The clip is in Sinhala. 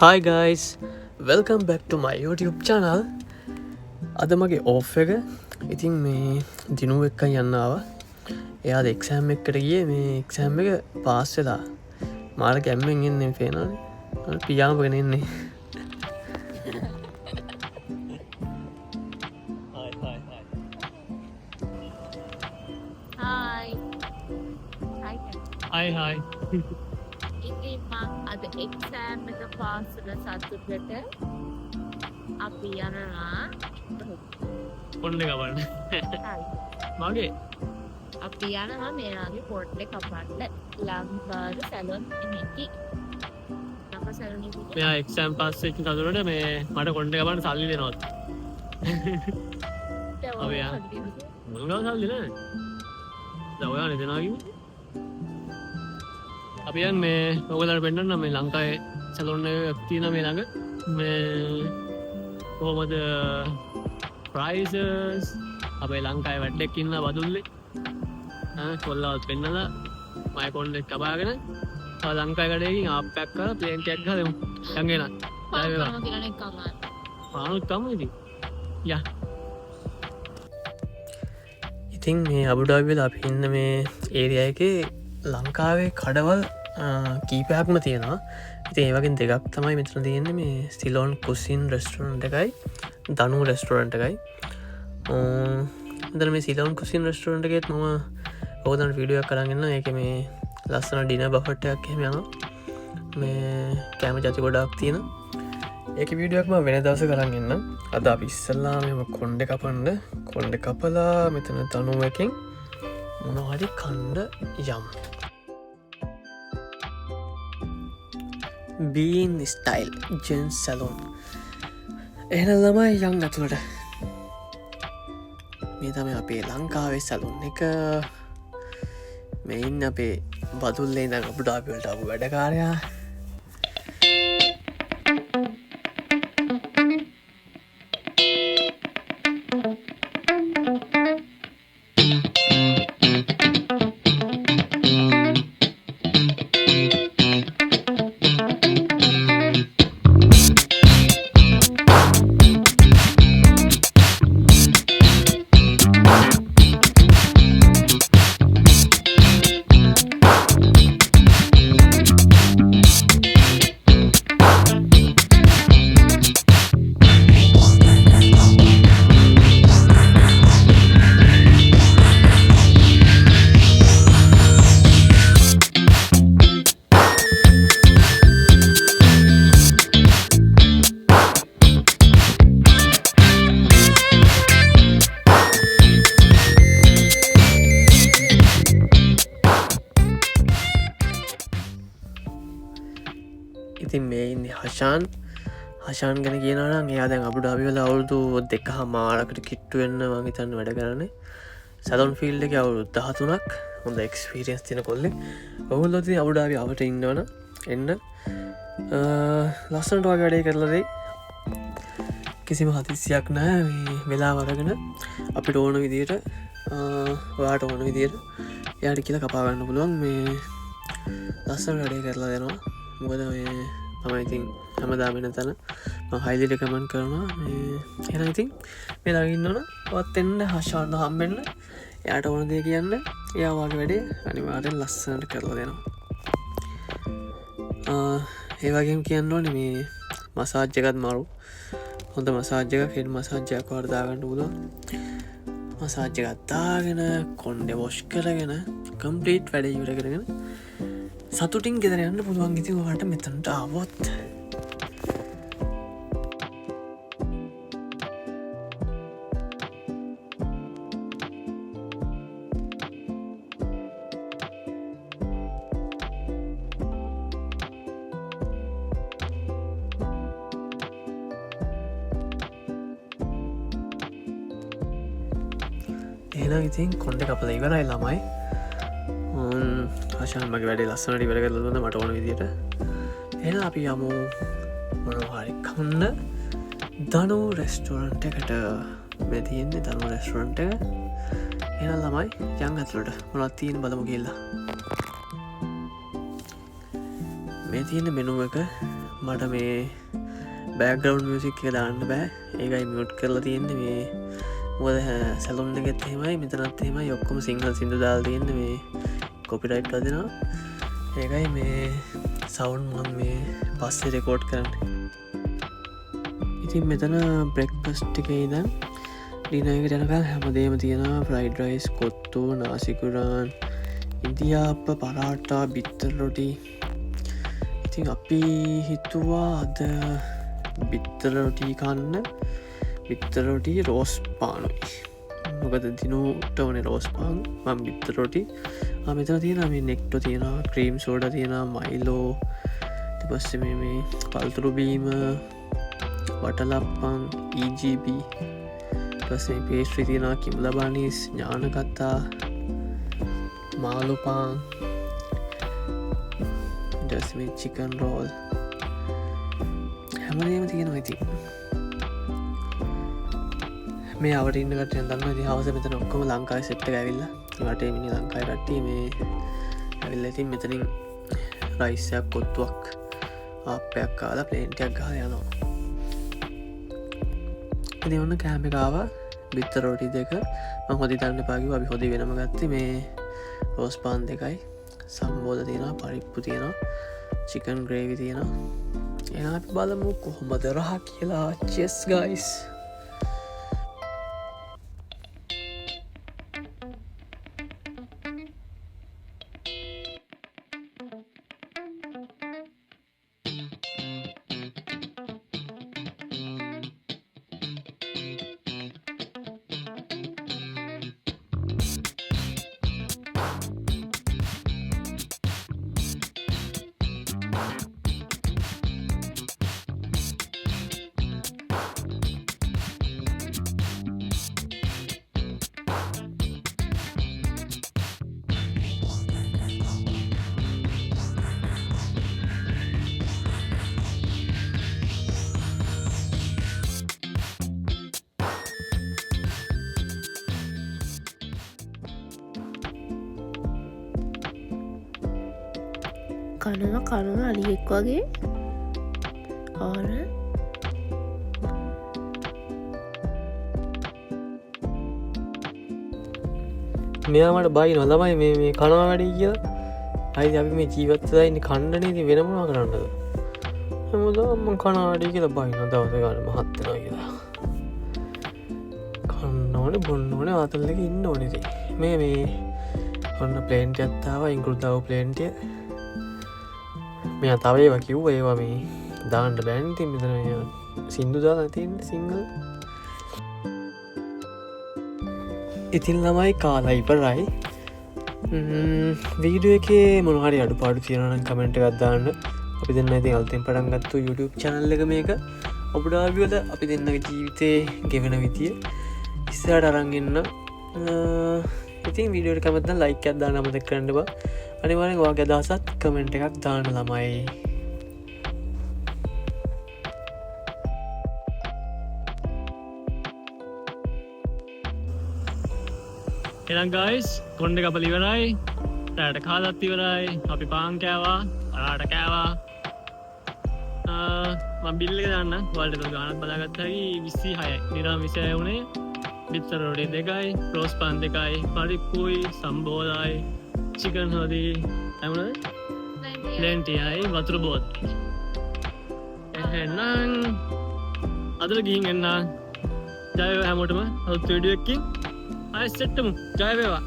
Hi guys, welcome back to my YouTube channel. අද මගේ ඕෆ් එක ඉතින් මේ දිනුව එක්ක යන්නාව එයා එක්සෑම් එකට ගිය මේ එක්සෑම් එක පාස් වෙලා මාර කැම්මෙන් එන්නේ පේනනේ පියාමගෙන එන්නේ Hi. ඉතින් මං අද එක්සෑම් එක පාස් වෙලා සතුටට අපි යනවා ඔන්න ගවන්න මගේ අපි යනවා මෙයාගේ පොට්ලේ කපන්න ලංකාර සැලොන් එකේ නම සැලොන් එකේ මෙයා එක්සෑම් පාස් වෙච්ච සතුටට මේ මට කොණ්ඩේ ගවන්න සල්ලි දෙනවත් අපි යා මොනවා සල්ලි නෑ දැන් ඔයා නෙදනා කිව්වේ අපි යන් මේ ඔයගොල්ලන්ට පෙන්නන්න මේ ලංකාවේ සැලොන් එකක් තියෙනවා මේ ළඟ මේ කොහොමද ප්‍රයිසස් අපේ ලංකාවේ වැඩක් ඉන්න බදුල්ලේ කොල්ලවත් පෙන්නලා මයි කොණ්ඩේ කපාගෙන තව ලංකාවේ කඩේකින් ආප්පයක් කරලා ප්ලේන් ටිකක් ගහලා දෙමු යන් එන පානවා කියලා නේ කමන්න පානුත් කමු ඉතින් යා ඉතින් මේ අබුඩාබිවල අපි ඉන්න මේ ඒරියා එකේ ලංකාවේ කඩවල් කීපයක්ම තියෙනවා ඉතින් ඒවගෙන් දෙකක් තමයි මෙතන තියෙන්නේ මේ සිලෝන් කුසින් රෙස්ටරන්ට් එකයි දනු රෙස්ටරන්ට් එකයි මෙතන මේ සිලෝන් කුසින් රෙස්ටරන්ට් එකේත් මම ඕදන් වීඩියෝ එකක් කරගෙන ඒක මේ ලස්සන ඩිනර් බෆට් එකක් එහෙම යනවා මේ කැම ජති ගොඩක් තියෙන ඒක වීඩියෝ එකක් මම වෙන දවසක කරන් එන්න අද අපි ඉස්සල්ලාම මේ කොණ්ඩේ කපන්න කොණ්ඩේ කපලා මෙතන දනු එකෙන් මොනවා හරි කන්න යම් බීන් ස්ටයිල් ජෙන් සැලොන් එහෙන ළමයි යන් ඇතුළට මේ තම අපේ ලංකාවේ සැලොන් එක මෙයින් අපේ බදුල්ලේ ඉඳන් අබුඩාබිවලට ආපු වැඩකාරයා ඉතින් මේ ඉන්නේ හෂාන් ගැන කියනනම් එයා දැන් අබුඩාබිවල අවුරුදු 2.5 කිට්ටු වෙන්න මම හිතන්නේ වැඩ කරන්නේ සැලොන් ෆීල්ඩ් එකේ අවුරුදු 13ක් හොඳ එක්ස්පීරියන්ස් තියෙන කොල්ලෙක් ඔයගොල්ලෝ ඉතින් අබුඩාබි ආවට ඉන්නවනම් එන්න ලස්සනට වගේ වැඩේ කරලා දෙයි කිසිම හදිස්සියක් නැහැ මේ වෙලාව අරගෙන අපිට ඕන විදියට ඔයාට ඕන විදියට එයාට කියලා කපා ගන්න පුළුවන් මේ ලස්සන වැඩේ කරලා දෙනවා මොකද මේ මම ඉතින් හැමදාම වෙන තැන හයිලි රෙකමන්ඩ් කරනවා එහෙනම් ඉතින් මේ ළඟ ඉන්නවනම් ඔයත් එන්න හෂාන්ව හම්බෙන්න එයාට ඕන දේ කියන්න එයා වගේ වැඩේ අනිවාර්යෙන් ලස්සනට කරලා දෙනවා ඒ වගේම කියන්න ඕනේ මේ මසාජ් එකත් මාරු හොඳ මසාජ් එකක් හෙඩ් මසාජ් එකක් වහලා දාගන්න පුළුවන් මසාජ් එකක් දාගෙන කොණ්ඩේ වොෂ් කරගෙන කම්ප්ලීට් වැඩේ ඉවර කරගෙන සතුටින් ගෙදර යන්න පුළුවන් ඉතින් ඔයාලට මෙතනට ආවොත් එහෙනම් ඉතින් කොණ්ඩේ කපලා ඉවරයි ළමයි ආශාන් මගේ වැඩේ ලස්සනට ඉවර කරලා දුන්නා මට ඕන විදියට එහෙනම් අපි යමු මොනවා හරි කන්න දනු රෙස්ටෝරන්ට් එකට මේ තියෙන්නේ දනු රෙස්ටෝරන්ට් එක එහෙනම් ළමයි යන් ඇතුළට මොනවද තියෙන්නේ බලමු කියලා මේ තියෙන මෙනු එක මට මේ බෑග්‍රවන්් මියසික් එක දාන්න බෑ ඒකයි මියුට් කරලා තියෙන්නේ මේ මොද සැලොන්න එකෙත් හෙමයි මෙතනත් හෙම යොක්කොම සිංහල් සිින්දු දාල් තියෙන්නේ මේ කොපිටයිට් අදෙනවා ඒකයි මේ සවුන් මන් මේ පස්සේ රෙකෝඩ් කරන්න ඉතින් මෙතන බ්‍රෙක්පස්ට් එක ඉදන් ඩිනයක ජනකල් හැමදේම තියෙන ෆ්‍රයිඩ් රයිස් කොත්තු නාසිකුරාන් ඉන්දියාප පරාටා බිත්තර රොටි ඉතින් අපි හිතුවා අද බිත්තර රොටී කන්න බිත්තර රොටි රෝස් පානුයි මොකද දිනුට ඕනේ රෝස් පාන් මම් බිත්තර රොටි මෙතන තියෙන මේ නෙක්ටෝ තියෙන ක්‍රීම් සෝඩ තියෙන මයිලෝ පස්ස මේ පල්තුරු බීම වටලප්පන් EGB පස්සේ පේස්ට්‍රි තියෙන කිම්ලබානිස් ඥානකත්තා මාළුපාන් ඩස්මි චිකන් රෝල් හැමදේම තියෙනවා ඉතින් මේ අවට ඉන්නකට දන්න ති හවස මෙතන ඔක්කොම ලංකායි සෙට්ට ඇවිල්ලා වටේ මිනි ලංකායි කට්ටිය මේ ඇවිල්ල ඉතින් මෙතනින් රයිස්සයක් කොත්තුවක් අපයක් කාලා ප්ලේන්ටයක් ගහ යනවා එති ඔන්න කෑමිකාව බිත්ත රෝටි දෙක හොදි තන්න පාගි අපි හොදි වෙනම ගත්ති මේ රෝස් පාන් දෙකයි සම්බෝධ තියෙන පරිප්පු තියෙන චිකන් ග්‍රේවි තියෙන එන අපි බලමු කොහොමද රහ කියලා චෙස් ගයිස් කනන අලියෙක් වගේ ආර මෙයාමට බයි නොලමයි මේ කනවා වැඩි කියලා අයි අපි මේ ජීවත්තදයින්න කණ්ඩනීති වෙනමුණා කරන්නද හමුදම කනාඩි කියලා බයින දවස ගන්න මහත්තනා කියලා කන්න ඕන බොන්න ඕන අතල්ලක ඉන්න ඕනෙති මේ ඔන්න ප්ලේන්ට ඇත්තාව ඉංකෘතාව ප්ලේන්ටිය මෙ තවේව කිව් ඒවා මේ දාන්ට බෑන්ති මෙතන සිින්දු දාලා තියන්න සිංහල් ඉතින් ළමයි කාලා ඉපරයි වීඩුව එක මොනහරි අඩු පාඩු තියෙනන කමෙන්ට් ගත්දාන්න අපි දෙන්න ඉතින් අලුතෙන් පටන් ගත්තු YouTube channel එක මේක ඔබඩාවිවල අපි දෙන්නගේ ජීවිතේ ගෙවෙන විදිය ඉස්සරහට අරන් එන්න ඉතින් වීඩියෝ එක කැමති නම් ලයික් එකක් දාන්න අමතක කරන්න බා අනිවාර්යෙන් ඔයාගේ අදහසත් කමෙන්ට් එකක් දාන්න ළමයි එනම් ගයිස් කොන්්ඩ කපල ඉවරයි රෑට කාලත් ඉවරයි අපි පාන් කෑවා අරාට කෑවා බිල්ල දන්න වල්ට ගානත් බලාගත්තයි 26 නිරා විසය වුණේ බිත්තරෝඩේ දෙකයි රෝස් පාන් දෙකයි පරිප්පුයි සම්බෝධයි චිකන් හොදී ඇමන ලෙන්ටියයි වතුර බෝත් එනම් අදර ගිහින් එන්න ජයව හැමෝටම අලුත් වීඩියෝ එකකින් ආයෙත් සෙට්ටමු ජය වේවා